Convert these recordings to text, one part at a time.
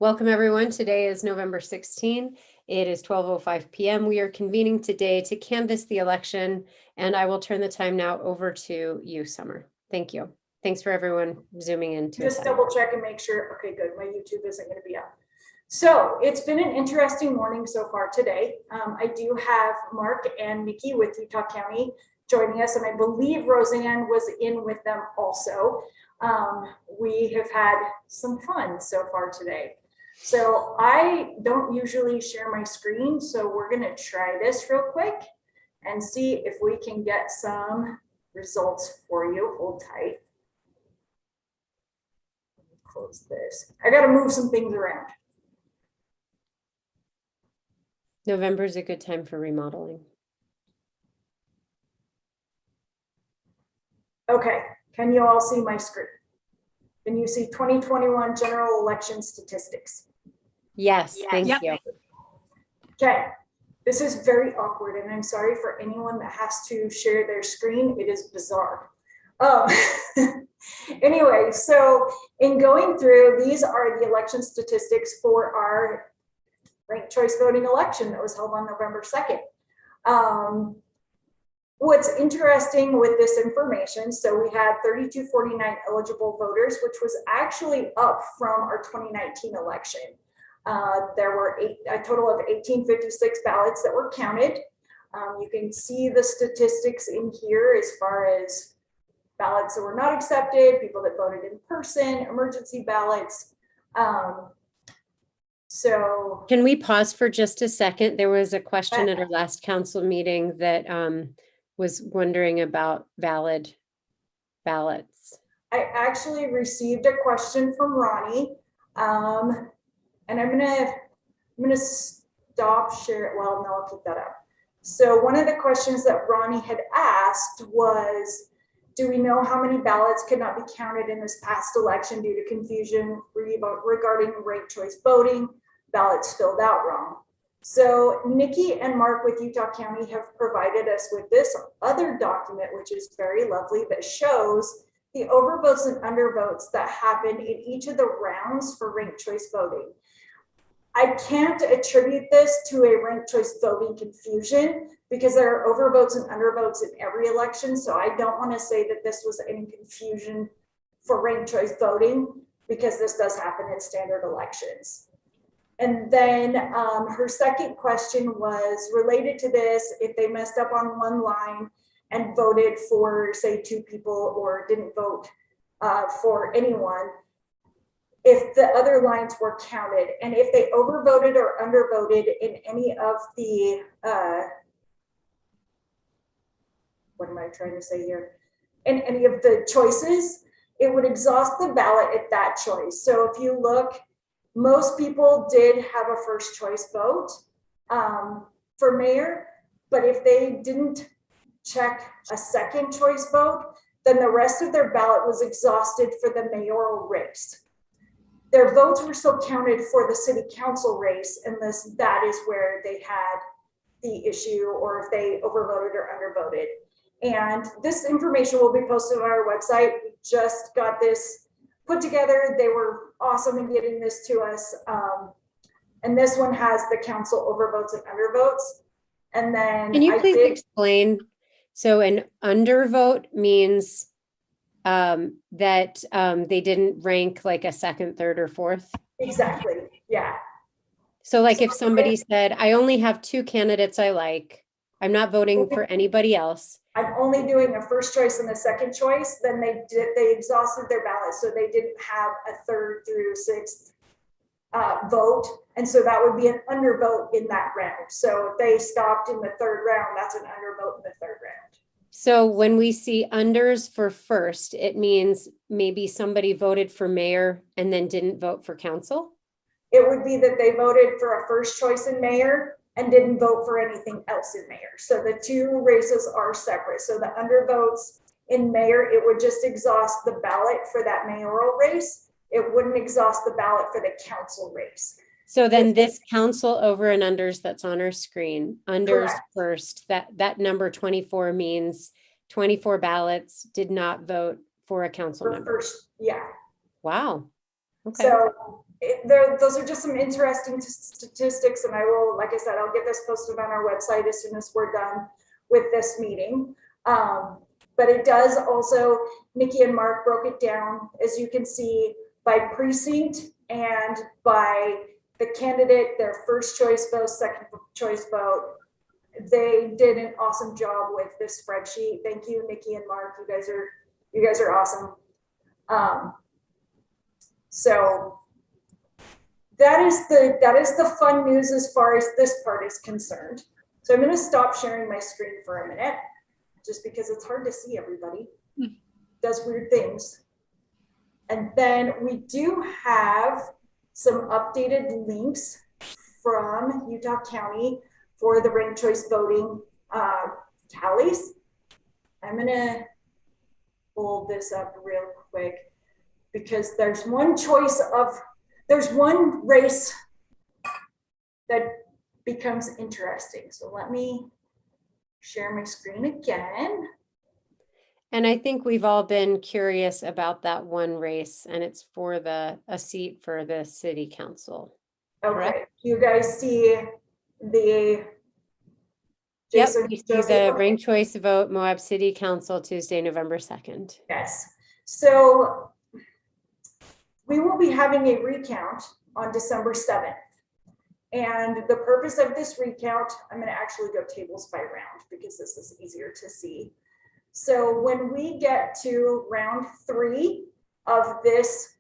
Welcome everyone. Today is November 16. It is 12:05 p.m. We are convening today to canvass the election, and I will turn the time now over to you, Summer. Thank you. Thanks for everyone zooming in. Just double check and make sure. Okay, good. My YouTube isn't going to be up. So it's been an interesting morning so far today. I do have Mark and Nikki with Utah County joining us, and I believe Roseanne was in with them also. We have had some fun so far today. So I don't usually share my screen, so we're going to try this real quick and see if we can get some results for you. Hold tight. Close this. I got to move some things around. November is a good time for remodeling. Okay, can you all see my screen? Can you see 2021 general election statistics? Yes, thank you. Okay, this is very awkward, and I'm sorry for anyone that has to share their screen. It is bizarre. Anyway, so in going through, these are the election statistics for our ranked choice voting election that was held on November 2nd. What's interesting with this information, so we had 3,249 eligible voters, which was actually up from our 2019 election. There were a total of 1,856 ballots that were counted. You can see the statistics in here as far as ballots that were not accepted, people that voted in person, emergency ballots. So can we pause for just a second? There was a question at our last council meeting that was wondering about valid ballots. I actually received a question from Ronnie, and I'm gonna stop share. Well, no, I'll keep that up. So one of the questions that Ronnie had asked was, do we know how many ballots could not be counted in this past election due to confusion regarding ranked choice voting, ballots filled out wrong? So Nikki and Mark with Utah County have provided us with this other document, which is very lovely, that shows the overvotes and undervotes that happened in each of the rounds for ranked choice voting. I can't attribute this to a ranked choice voting confusion because there are overvotes and undervotes in every election. So I don't want to say that this was any confusion for ranked choice voting because this does happen in standard elections. And then her second question was related to this: if they messed up on one line and voted for, say, two people or didn't vote for anyone, if the other lines were counted, and if they overvoted or undervoted in any of the, what am I trying to say here? In any of the choices, it would exhaust the ballot at that choice. So if you look, most people did have a first choice vote for mayor, but if they didn't check a second choice vote, then the rest of their ballot was exhausted for the mayoral race. Their votes were still counted for the city council race, unless that is where they had the issue or if they overvoted or undervoted. And this information will be posted on our website. We just got this put together. They were awesome in getting this to us. And this one has the council overvotes and undervotes. And then can you please explain? So an undervote means that they didn't rank like a second, third, or fourth? Exactly, yeah. So like if somebody said, I only have two candidates I like, I'm not voting for anybody else, I'm only doing a first choice and a second choice, then they exhausted their ballot, so they didn't have a third through sixth vote, and so that would be an undervote in that round. So if they stopped in the third round, that's an undervote in the third round. So when we see unders for first, it means maybe somebody voted for mayor and then didn't vote for council? It would be that they voted for a first choice in mayor and didn't vote for anything else in mayor. So the two races are separate. So the undervotes in mayor, it would just exhaust the ballot for that mayoral race. It wouldn't exhaust the ballot for the council race. So then this council over and unders that's on our screen, unders Correct. First, that number 24 means 24 ballots did not vote for a council member. First, yeah. Wow. Okay. So those are just some interesting statistics, and I will, like I said, I'll get this posted on our website as soon as we're done with this meeting. But it does also, Nikki and Mark broke it down, as you can see, by precinct and by the candidate, their first choice vote, second choice vote. They did an awesome job with this spreadsheet. Thank you, Nikki and Mark. You guys are awesome. So that is the fun news as far as this part is concerned. So I'm going to stop sharing my screen for a minute, just because it's hard to see everybody. Does weird things. And then we do have some updated links from Utah County for the ranked choice voting tallies. I'm going to pull this up real quick because there's one race that becomes interesting. So let me share my screen again. And I think we've all been curious about that one race, and it's for a seat for the city council. Okay, correct? you guys see the Yep, Jason, we see Josie? the ranked choice vote, Moab City Council, Tuesday, November 2nd. Yes. So we will be having a recount on December 7th. And the purpose of this recount, I'm going to actually go tables by round because this is easier to see. So when we get to round 3 of this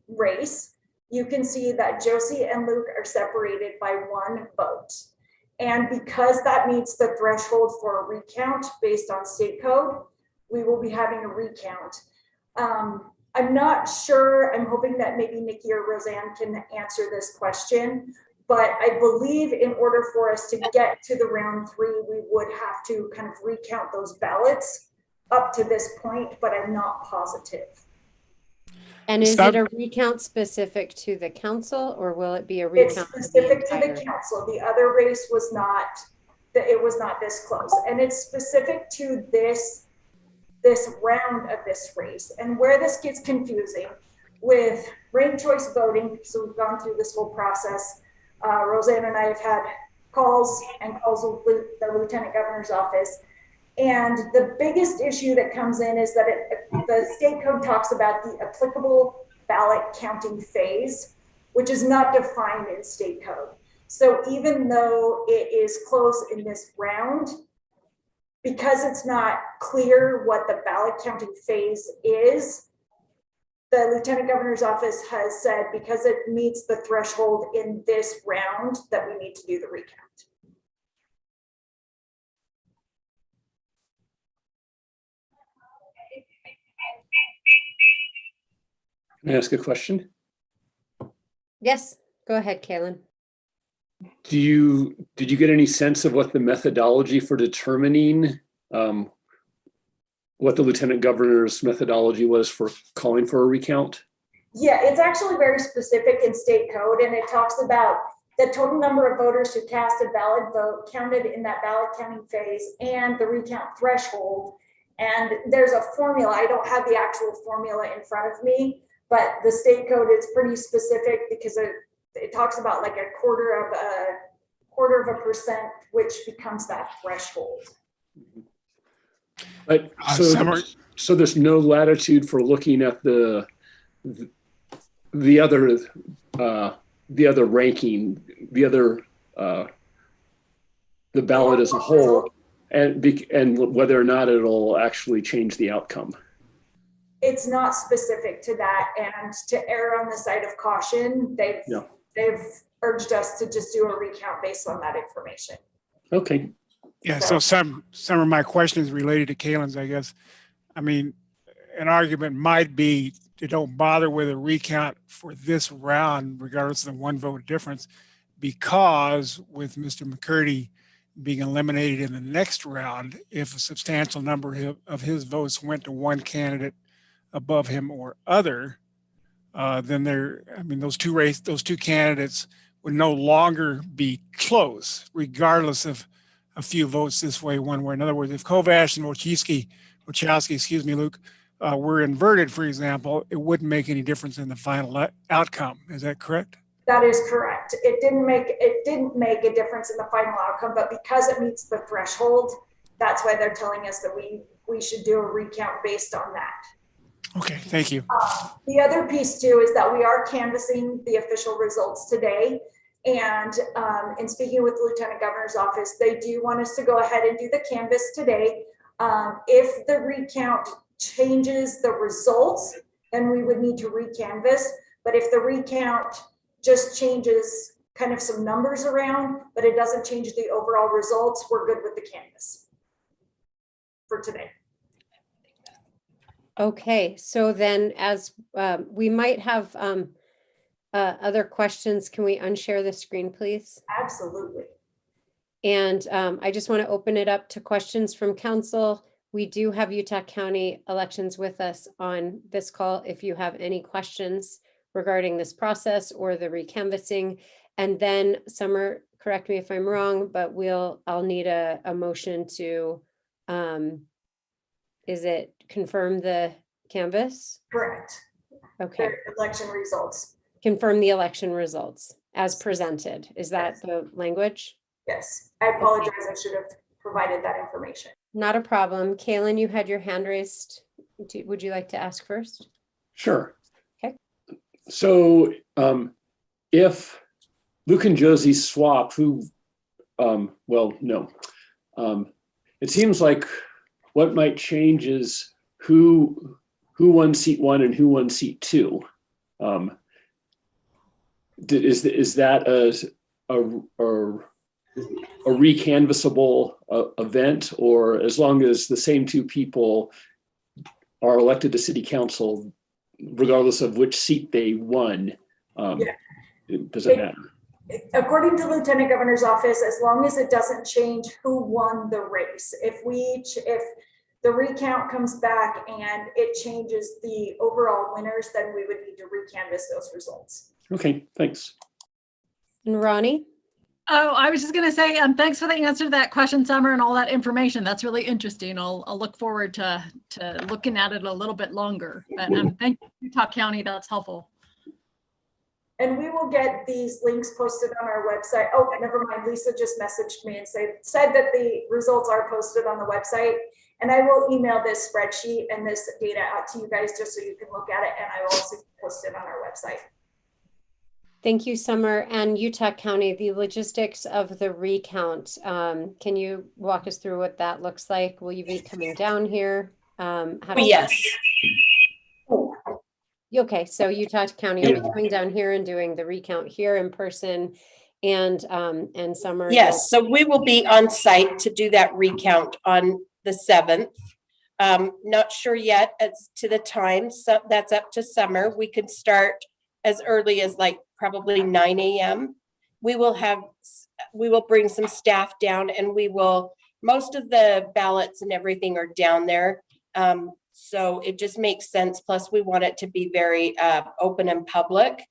race, you can see that Josie and Luke are separated by 1 vote. And because that meets the threshold for a recount based on state code, we will be having a recount. I'm not sure, I'm hoping that maybe Nikki or Roseanne can answer this question, but I believe in order for us to get to the round 3, we would have to kind of recount those ballots up to this point, but I'm not positive. And is it a recount specific to the council, or will it be a recount? It's specific to the council. The other race was not, it was not this close. And it's specific to this round of this race. And where this gets confusing with ranked choice voting, so we've gone through this whole process. Roseanne and I have had calls with the lieutenant governor's office. And the biggest issue that comes in is that the state code talks about the applicable ballot counting phase, which is not defined in state code. So even though it is close in this round, because it's not clear what the ballot counting phase is, the lieutenant governor's office has said because it meets the threshold in this round that we need to do the recount. Can I ask a question? Yes, go ahead, Kaylin. Did you get any sense of what the methodology for determining what the lieutenant governor's methodology was for calling for a recount? Yeah, it's actually very specific in state code, and it talks about the total number of voters who cast a valid vote counted in that ballot counting phase and the recount threshold. And there's a formula. I don't have the actual formula in front of me, but the state code is pretty specific because it talks about like a quarter of a percent, which becomes that threshold. But so there's no latitude for looking at the other ranking, the ballot as a whole, and whether or not it'll actually change the outcome. It's not specific to that, and to err on the side of caution, they've urged us to just do a recount based on that information. Okay. Yeah, so some of my questions related to Kaylin's, I guess. I mean, an argument might be to don't bother with a recount for this round, regardless of the 1 vote difference, because with Mr. McCurdy being eliminated in the next round, if a substantial number of his votes went to one candidate above him or other, then those two candidates would no longer be close, regardless of a few votes this way, one way. In other words, if Kovash and Wachowski, Luke, were inverted, for example, it wouldn't make any difference in the final outcome. Is that correct? That is correct. It didn't make a difference in the final outcome, but because it meets the threshold, that's why they're telling us that we should do a recount based on that. Okay, thank you. The other piece too is that we are canvassing the official results today. And in speaking with the Lieutenant Governor's office, they do want us to go ahead and do the canvass today. If the recount changes the results, then we would need to recanvass. But if the recount just changes kind of some numbers around, but it doesn't change the overall results, we're good with the canvass for today. Okay, so then as we might have other questions, can we unshare the screen, please? Absolutely. And I just want to open it up to questions from council. We do have Utah County elections with us on this call. If you have any questions regarding this process or the recanvassing, and then Summer, correct me if I'm wrong, but I'll need a motion to, is it confirm the canvas? Correct. Okay, Their election results. confirm the election results as presented. Is that the language? Yes. I apologize. I should have provided that information. Not a problem. Kaylin, you had your hand raised. Would you like to ask first? Sure. Okay. So if Luke and Josie swap, it seems like what might change is who won seat 1 and who won seat 2. Is that a recanvassable event, or as long as the same 2 people are elected to city council, regardless of which seat they won, does it matter? According to Lieutenant Governor's office, as long as it doesn't change who won the race, if the recount comes back and it changes the overall winners, then we would need to recanvass those results. Okay, thanks. And Ronnie? Oh, I was just going to say, thanks for the answer to that question, Summer, and all that information. That's really interesting. I'll look forward to looking at it a little bit longer. But thank you, Utah County. That's helpful. And we will get these links posted on our website. Oh, never mind. Lisa just messaged me and said that the results are posted on the website. And I will email this spreadsheet and this data out to you guys just so you can look at it. And I will also post it on our website. Thank you, Summer. And Utah County, the logistics of the recount. Can you walk us through what that looks like? Will you be coming down here? Yes. Okay, so Utah County will be coming down here and doing the recount here in person, and Summer. Yes, so we will be on site to do that recount on the 7th. Not sure yet as to the time, so that's up to Summer. We could start as early as like probably 9 a.m. We will bring some staff down, and most of the ballots and everything are down there. So it just makes sense. Plus we want it to be very open and public.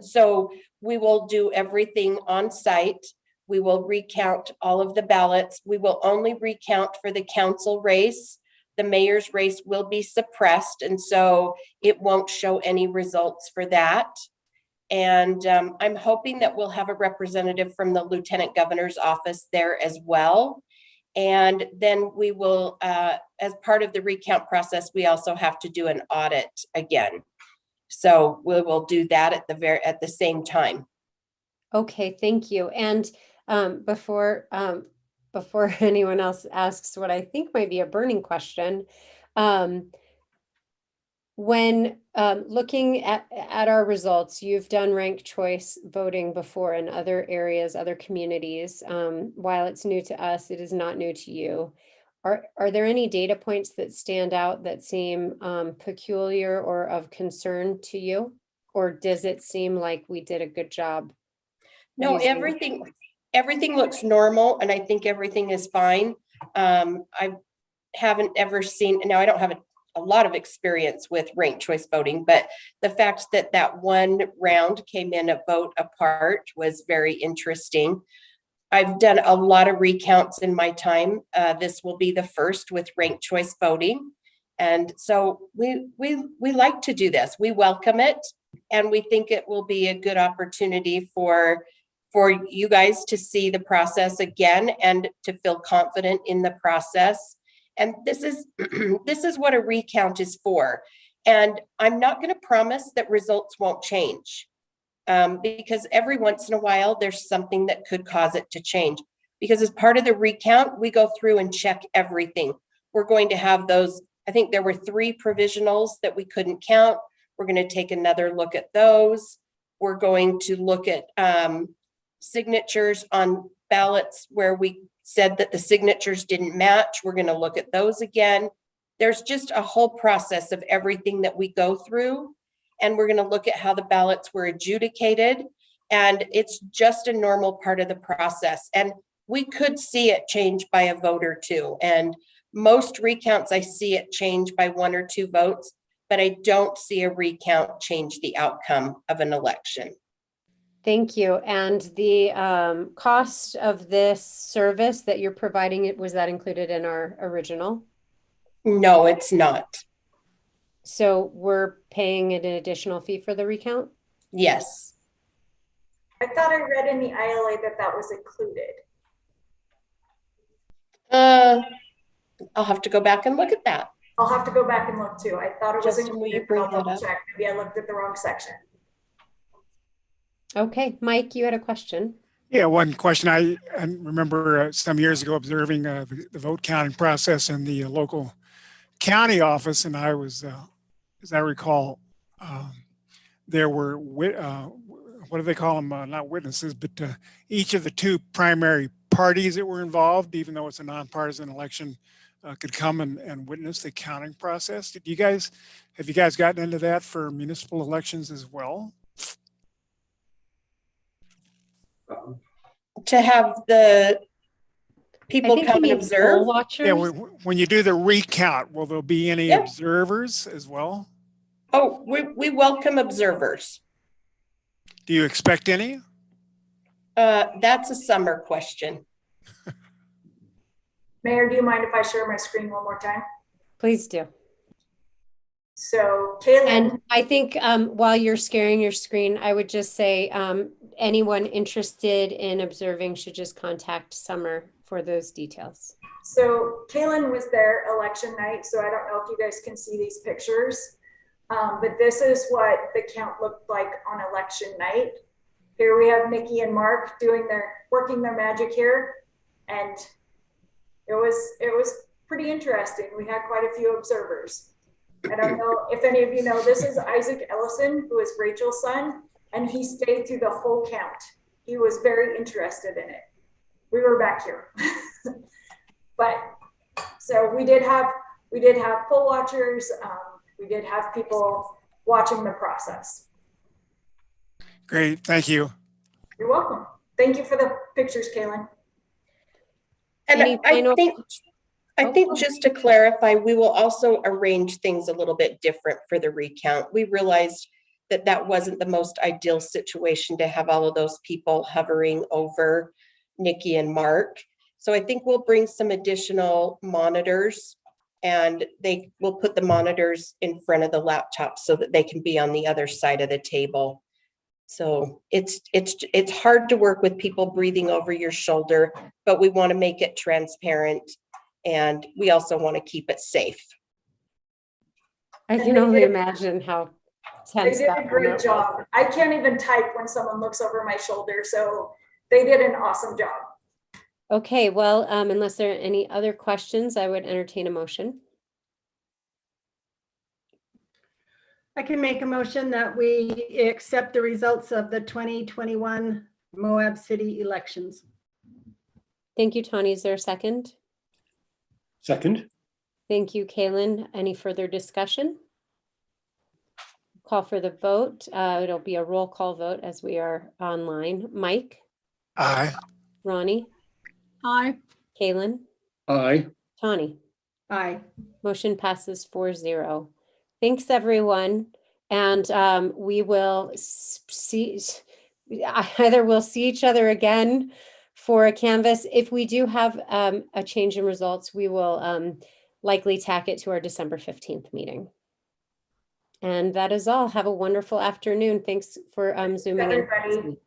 So we will do everything on site. We will recount all of the ballots. We will only recount for the council race. The mayor's race will be suppressed, and so it won't show any results for that. And I'm hoping that we'll have a representative from the Lieutenant Governor's office there as well. And then we will, as part of the recount process, we also have to do an audit again. So we will do that at the same time. Okay, thank you. And before anyone else asks what I think might be a burning question, when looking at our results, you've done ranked choice voting before in other areas, other communities. While it's new to us, it is not new to you. Are there any data points that stand out that seem peculiar or of concern to you? Or does it seem like we did a good job? No, everything looks normal, and I think everything is fine. I haven't ever seen, now I don't have a lot of experience with ranked choice voting, but the fact that one round came in a vote apart was very interesting. I've done a lot of recounts in my time. This will be the first with ranked choice voting. And so we like to do this. We welcome it, and we think it will be a good opportunity for you guys to see the process again and to feel confident in the process. And this is this is what a recount is for. And I'm not going to promise that results won't change, because every once in a while there's something that could cause it to change. Because as part of the recount, we go through and check everything. We're going to have those. I think there were 3 provisionals that we couldn't count. We're going to take another look at those. We're going to look at signatures on ballots where we said that the signatures didn't match. We're going to look at those again. There's just a whole process of everything that we go through. And we're going to look at how the ballots were adjudicated. And it's just a normal part of the process. And we could see it change by a vote or 2. And most recounts, I see it change by 1 or 2 votes, but I don't see a recount change the outcome of an election. Thank you. And the cost of this service that you're providing, was that included in our original? No, it's not. So we're paying an additional fee for the recount? Yes. I thought I read in the ILA that that was included. I'll have to go back and look at that. I'll have to go back and look too. I thought it was Justin, will you included, but bring I'll that double up? check. Maybe I looked at the wrong section. Okay, Mike, you had a question. Yeah, one question. I remember some years ago observing the vote counting process in the local county office, and I was, as I recall, there were, what do they call them? Not witnesses, but each of the 2 primary parties that were involved, even though it's a nonpartisan election, could come and witness the counting process. Have you guys gotten into that for municipal elections as well? To have the I people think come you and mean observe. poll watchers. Yeah, when you do the recount, will there be any Yeah. observers as well? Oh, we welcome observers. Do you expect any? That's a summer question. Mayor, do you mind if I share my screen one more time? Please do. So Kaylin, And I think while you're sharing your screen, I would just say anyone interested in observing should just contact Summer for those details. so Kaylin was there election night, so I don't know if you guys can see these pictures. But this is what the count looked like on election night. Here we have Nikki and Mark working their magic here. And it was pretty interesting. We had quite a few observers. I don't know if any of you know, this is Isaac Ellison, who is Rachel's son, and he stayed through the whole count. He was very interested in it. We were back here. But so we did have poll watchers. We did have people watching the process. Great, thank you. You're welcome. Thank you for the pictures, Kaylin. And Any final- I think just to clarify, we will also arrange things a little bit different for the recount. We realized that wasn't the most ideal situation to have all of those people hovering over Nikki and Mark. So I think we'll bring some additional monitors, and they will put the monitors in front of the laptop so that they can be on the other side of the table. So it's hard to work with people breathing over your shoulder, but we want to make it transparent, and we also want to keep it safe. I can only imagine how They tense did that a moment great was. job. I can't even type when someone looks over my shoulder, so they did an awesome job. Okay, well, unless there are any other questions, I would entertain a motion. I can make a motion that we accept the results of the 2021 Moab City elections. Thank you, Tony. Is there a second? Second. Thank you, Kaylin. Any further discussion? Call for the vote. It'll be a roll call vote as we are online. Mike, Aye. Ronnie, Aye. Kaylin, Aye. Tawny. Aye. Motion passes 4-0. Thanks, everyone. And we will see, either we'll see each other again for a canvas. If we do have a change in results, we will likely tack it to our December 15th meeting. And that is all. Have a wonderful afternoon. Thanks for zooming in. Everybody.